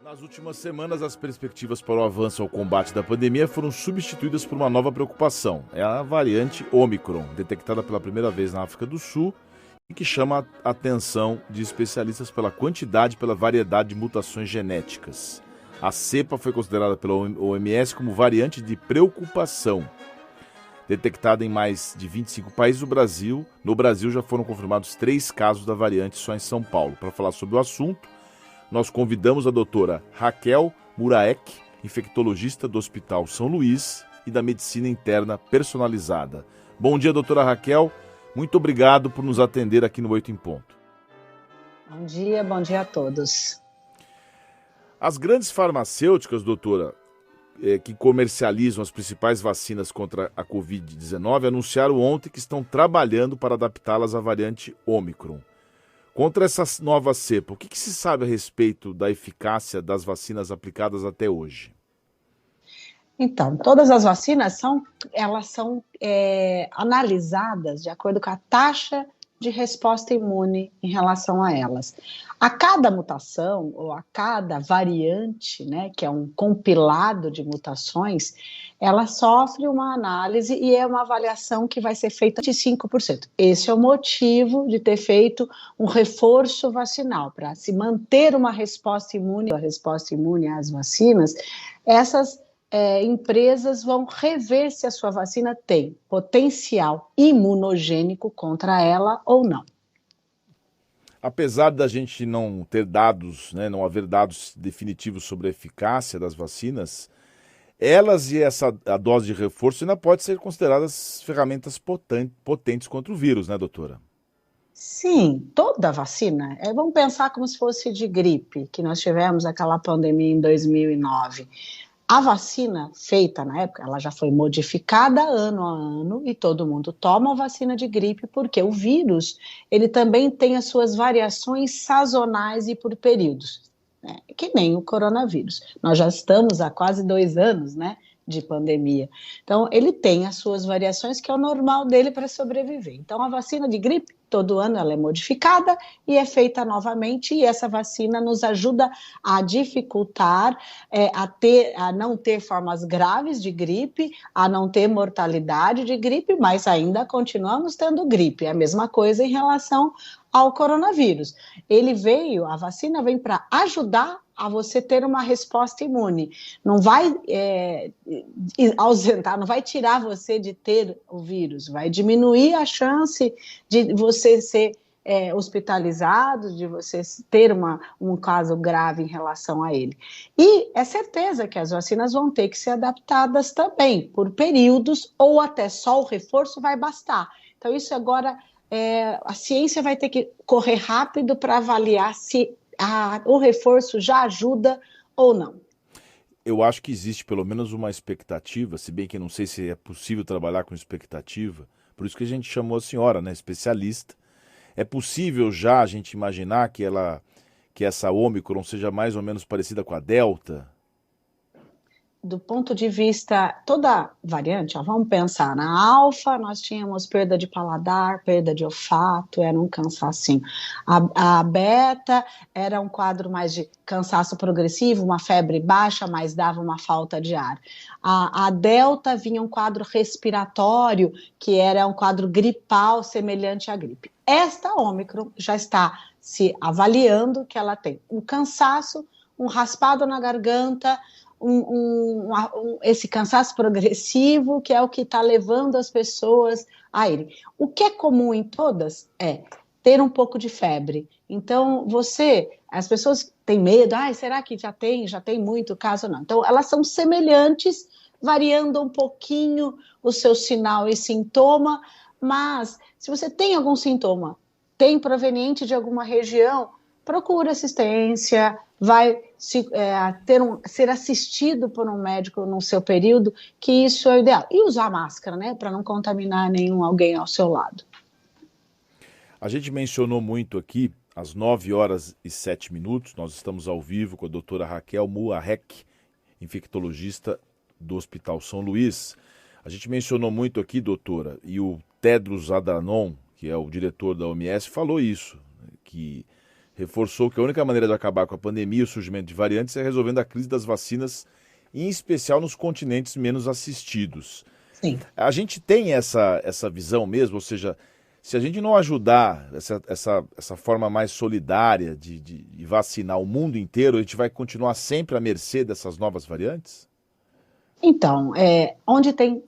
Nas últimas semanas, as perspectivas para o avanço ao combate da pandemia foram substituídas por uma nova preocupação. É a variante Ômicron, detectada pela primeira vez na África do Sul e que chama a atenção de especialistas pela quantidade e pela variedade de mutações genéticas. A cepa foi considerada pela OMS como variante de preocupação. Detectada em mais de 25 países no Brasil já foram confirmados 3 casos da variante só em São Paulo. Para falar sobre o assunto, nós convidamos a doutora Raquel Muraek, infectologista do Hospital São Luís e da Medicina Interna Personalizada. Bom dia, doutora Raquel. Muito obrigado por nos atender aqui no 8 em Ponto. Bom dia a todos. As grandes farmacêuticas, doutora, que comercializam as principais vacinas contra a Covid-19, anunciaram ontem que estão trabalhando para adaptá-las à variante Ômicron. Contra essa nova cepa, o que se sabe a respeito da eficácia das vacinas aplicadas até hoje? Então, todas as vacinas são analisadas de acordo com a taxa de resposta imune em relação a elas. A cada mutação, ou a cada variante, né, que é um compilado de mutações, ela sofre uma análise e é uma avaliação que vai ser feita de 5%. Esse é o motivo de ter feito um reforço vacinal, para se manter uma resposta imune às vacinas. Essas empresas vão rever se a sua vacina tem potencial imunogênico contra ela ou não. Apesar da gente não ter dados, não haver dados definitivos sobre a eficácia das vacinas, elas e a dose de reforço ainda podem ser consideradas ferramentas potentes contra o vírus, né, doutora? Sim, toda vacina. Vamos pensar como se fosse de gripe, que nós tivemos aquela pandemia em 2009. A vacina feita na época, ela já foi modificada ano a ano e todo mundo toma a vacina de gripe porque o vírus, ele também tem as suas variações sazonais e por períodos, né? Que nem o coronavírus. Nós já estamos há quase 2 anos, né, de pandemia. Então, ele tem as suas variações, que é o normal dele para sobreviver. Então, a vacina de gripe, todo ano ela é modificada e é feita novamente, e essa vacina nos ajuda a dificultar, a não ter formas graves de gripe, a não ter mortalidade de gripe, mas ainda continuamos tendo gripe. É a mesma coisa em relação ao coronavírus. A vacina vem para ajudar a você ter uma resposta imune. Não vai ausentar, não vai tirar você de ter o vírus, vai diminuir a chance de você ser hospitalizado, de você ter um caso grave em relação a ele. E é certeza que as vacinas vão ter que ser adaptadas também, por períodos, ou até só o reforço vai bastar. Então, isso agora, a ciência vai ter que correr rápido para avaliar se o reforço já ajuda ou não. Eu acho que existe pelo menos uma expectativa, se bem que não sei se é possível trabalhar com expectativa, por isso que a gente chamou a senhora, né, especialista. É possível já a gente imaginar que essa Ômicron seja mais ou menos parecida com a Delta? Do ponto de vista, toda variante, vamos pensar, na alfa nós tínhamos perda de paladar, perda de olfato, era um cansacinho. A beta era um quadro mais de cansaço progressivo, uma febre baixa, mas dava uma falta de ar. A delta vinha um quadro respiratório, que era um quadro gripal semelhante à gripe. Esta Ômicron já está se avaliando que ela tem um cansaço, um raspado na garganta, esse cansaço progressivo, que é o que está levando as pessoas a ele. O que é comum em todas é ter um pouco de febre. Então, as pessoas têm medo, será que já tem muito caso? Não. Então, elas são semelhantes, variando um pouquinho o seu sinal e sintoma, mas se você tem algum sintoma, tem proveniente de alguma região, procura assistência, vai ser assistido por um médico no seu período, que isso é o ideal. E usar máscara, né, para não contaminar alguém ao seu lado. A gente mencionou muito aqui, às 9h07, nós estamos ao vivo com a doutora Raquel Muraek, infectologista do Hospital São Luís. A gente mencionou muito aqui, doutora, e o Tedros Adhanom, que é o diretor da OMS, falou isso, que reforçou que a única maneira de acabar com a pandemia e o surgimento de variantes é resolvendo a crise das vacinas, em especial nos continentes menos assistidos. Sim. A gente tem essa visão mesmo, ou seja, se a gente não ajudar essa forma mais solidária de vacinar o mundo inteiro, a gente vai continuar sempre à mercê dessas novas variantes? Então, onde tem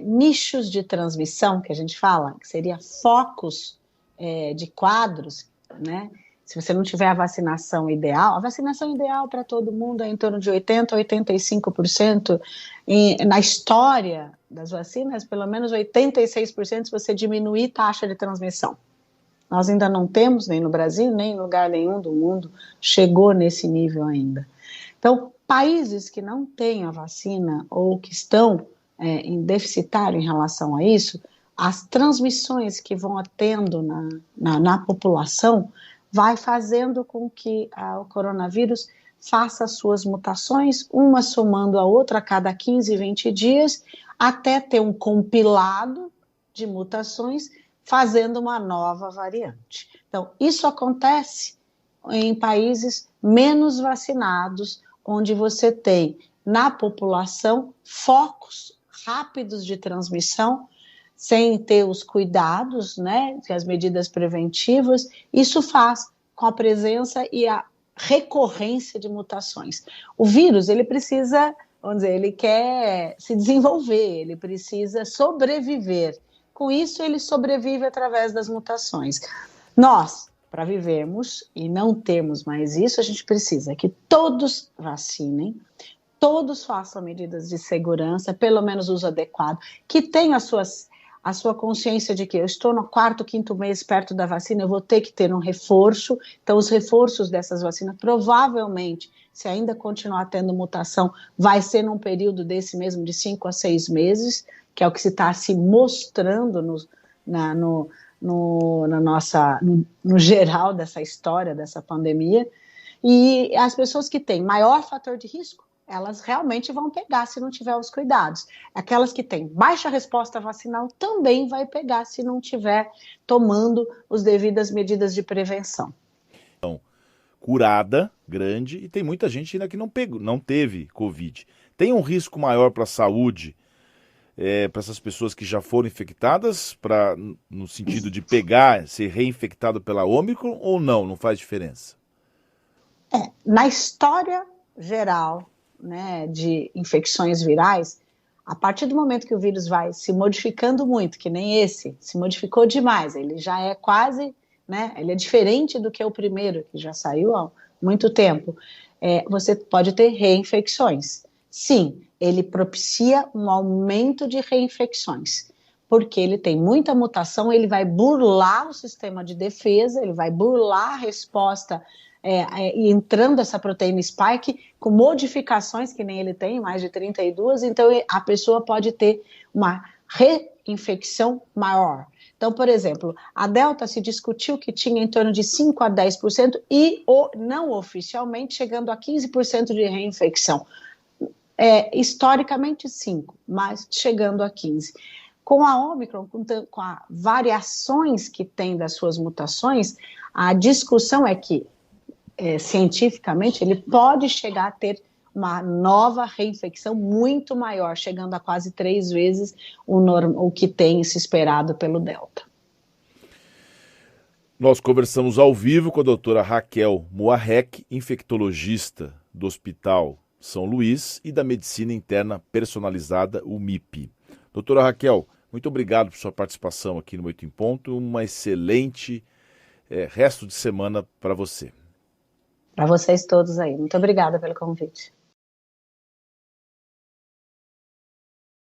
nichos de transmissão, que a gente fala, que seria focos de quadros, né? Se você não tiver a vacinação ideal para todo mundo é em torno de 80% a 85%. Na história das vacinas, pelo menos 86% se você diminuir taxa de transmissão. Nós ainda não temos, nem no Brasil, nem em lugar nenhum do mundo, chegou nesse nível ainda. Então, países que não têm a vacina ou que estão em deficitário em relação a isso, as transmissões que vão tendo na população vai fazendo com que o coronavírus faça suas mutações, uma somando a outra a cada 15, 20 dias, até ter um compilado de mutações fazendo uma nova variante. Então, isso acontece em países menos vacinados, onde você tem na população focos rápidos de transmissão, sem ter os cuidados, né, as medidas preventivas. Isso faz com a presença e a recorrência de mutações. O vírus, ele precisa, vamos dizer, ele quer se desenvolver, ele precisa sobreviver. Com isso, ele sobrevive através das mutações. Nós, para vivermos e não termos mais isso, a gente precisa que todos vacinem, todos façam medidas de segurança, pelo menos uso adequado, que tenham a sua consciência de que eu estou no 4º, 5º mês perto da vacina, eu vou ter que ter um reforço. Então, os reforços dessas vacinas, provavelmente, se ainda continuar tendo mutação, vai ser num período desse mesmo de 5 a 6 meses, que é o que se está se mostrando no geral dessa história, dessa pandemia. E as pessoas que têm maior fator de risco, elas realmente vão pegar se não tiver os cuidados. Aquelas que têm baixa resposta vacinal também vai pegar se não tiver tomando as devidas medidas de prevenção. Então, curada, grande, e tem muita gente ainda que não teve Covid. Tem um risco maior para a saúde, para essas pessoas que já foram infectadas, no sentido de pegar, ser reinfectado pela Ômicron, ou não? Não faz diferença? Na história geral, né, de infecções virais, a partir do momento que o vírus vai se modificando muito, que nem esse, se modificou demais, ele já é quase, né, ele é diferente do que o primeiro, que já saiu há muito tempo, você pode ter reinfecções. Sim, ele propicia um aumento de reinfecções, porque ele tem muita mutação, ele vai burlar o sistema de defesa, ele vai burlar a resposta entrando essa proteína spike com modificações que nem ele tem, mais de 32, então a pessoa pode ter uma reinfecção maior. Então, por exemplo, a Delta se discutiu que tinha em torno de 5 a 10% e não oficialmente chegando a 15% de reinfecção. Historicamente 5, mas chegando a 15. Com a Ômicron, com as variações que tem das suas mutações, a discussão é que cientificamente, ele pode chegar a ter uma nova reinfecção muito maior, chegando a quase 3 vezes o que tem se esperado pelo Delta. Nós conversamos ao vivo com a doutora Raquel Moarec, infectologista do Hospital São Luís e da Medicina Interna Personalizada, o MIP. Doutora Raquel, muito obrigado por sua participação aqui no 8 em Ponto, uma excelente resto de semana para você. Para vocês todos aí. Muito obrigada pelo convite.